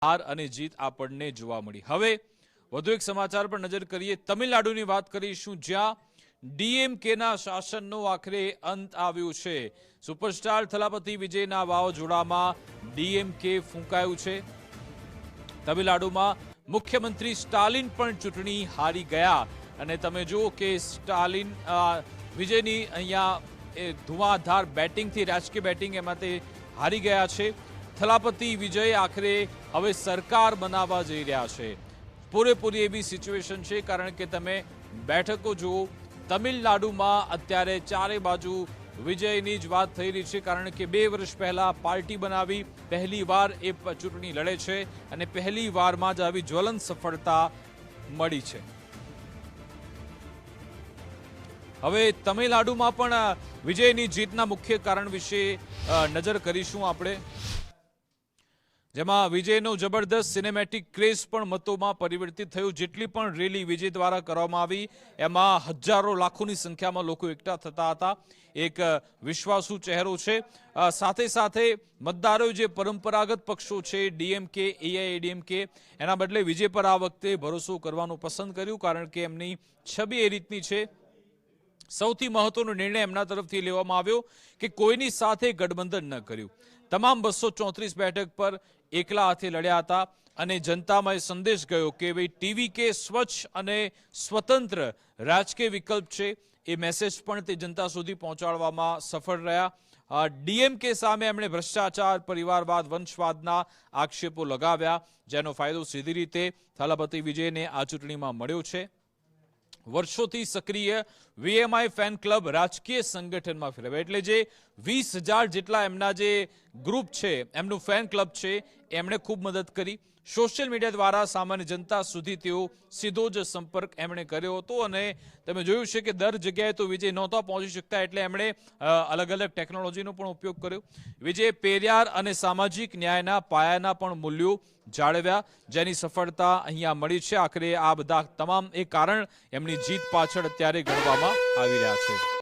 હાર અને જીત આપણને જોવા મળી। હવે વધુ એક સમાચાર પર નજર કરીએ। તમિલનાડુની વાત કરીશું, જ્યાં ડીએમકેના શાસનનો આખરે અંત આવ્યો છે। સુપરસ્ટાર થલાપતિ વિજયના વાવાઝોડામાં ડીએમકે ફૂંકાયું છે। તમિલનાડુમાં મુખ્યમંત્રી સ્ટાલિન પણ ચૂંટણી હારી ગયા અને તમે જુઓ કે સ્ટાલિન વિજયની અહીંયા ધુઆંધાર બેટિંગથી, રાજકીય બેટિંગ એમાં તે હારી ગયા છે। થલાપતિ વિજય આખરે હવે સરકાર બનાવવા જઈ રહ્યા છે। પૂરેપૂરી એવી સિચ્યુએશન છે, કારણ કે તમે બેઠકો જુઓ, તમિલનાડુમાં અત્યારે ચારે બાજુ વિજયની જ વાત થઈ રહી છે, કારણ કે 2 વર્ષ પહેલા પાર્ટી બનાવી પહેલીવાર એ ચૂંટણી લડે છે અને પહેલીવારમાં જ આવી જ્વલંત સફળતા મળી છે। હવે તમિલનાડુમાં પણ વિજયની જીતના મુખ્ય કારણ વિશે નજર કરીશું આપણે, જેમાં વિજયનો જબરદસ્ત સિનેમેટિક ક્રેઝ પણ મતોમાં પરિવર્તિત થયું। જેટલી પણ રેલી વિજય દ્વારા કરવામાં આવી એમાં હજારો લાખોની સંખ્યામાં લોકો એકઠા થતા હતા। એક વિશ્વાસુ ચહેરો છે। સાથે સાથે મતદારોએ જે પરંપરાગત પક્ષો છે ડીએમકે, એઆઈએડીએમકે, એના બદલે વિજય પર આ વખતે ભરોસો કરવાનું પસંદ કર્યું, કારણ કે એમની છબી એ રીતની છે। સૌથી મહત્વનો નિર્ણય એમના તરફથી લેવામાં આવ્યો કે કોઈની સાથે ગઠબંધન ન કર્યું। તમામ 234 બેઠક પર એકલા હાથે લડ્યા હતા અને જનતામાં એ સંદેશ ગયો કે ભાઈ ટીવીકે સ્વચ્છ અને સ્વતંત્ર રાજકીય વિકલ્પ છે। એ મેસેજ પણ તે જનતા સુધી પહોંચાડવામાં સફળ રહ્યા। ડીએમકે સામે એમણે ભ્રષ્ટાચાર, પરિવારવાદ, વંશવાદના આક્ષેપો લગાવ્યા, જેનો ફાયદો સીધી રીતે થલાપતિ વિજયને આ ચૂંટણીમાં મળ્યો છે। વર્ષોથી સક્રિય વીએમઆઈ ફેન ક્લબ રાજકીય સંગઠનમાં ફેરવાય, એટલે જે 20,000 જેટલા એમના જે ગ્રુપ છે, એમનું ફેન ક્લબ છે, એમણે ખૂબ મદદ કરી। સોશિયલ મીડિયા દ્વારા સામાન્ય જનતા સુધી તેઓ સીધો જ સંપર્ક એમણે કર્યો હતો અને તમે જોયું છે કે દર જગ્યાએ તો વિજય નહોતા પહોંચી શકતા, એટલે એમણે અલગ અલગ ટેકનોલોજીનો પણ ઉપયોગ કર્યો। વિજય પેરિયાર અને સામાજિક ન્યાયના પાયાના પણ મૂલ્યો જાળવ્યા, જેની સફળતા અહીંયા મળી છે। આખરે આ બધા તમામ એ કારણ એમની જીત પાછળ અત્યારે ગણવામાં આવી રહ્યા છે।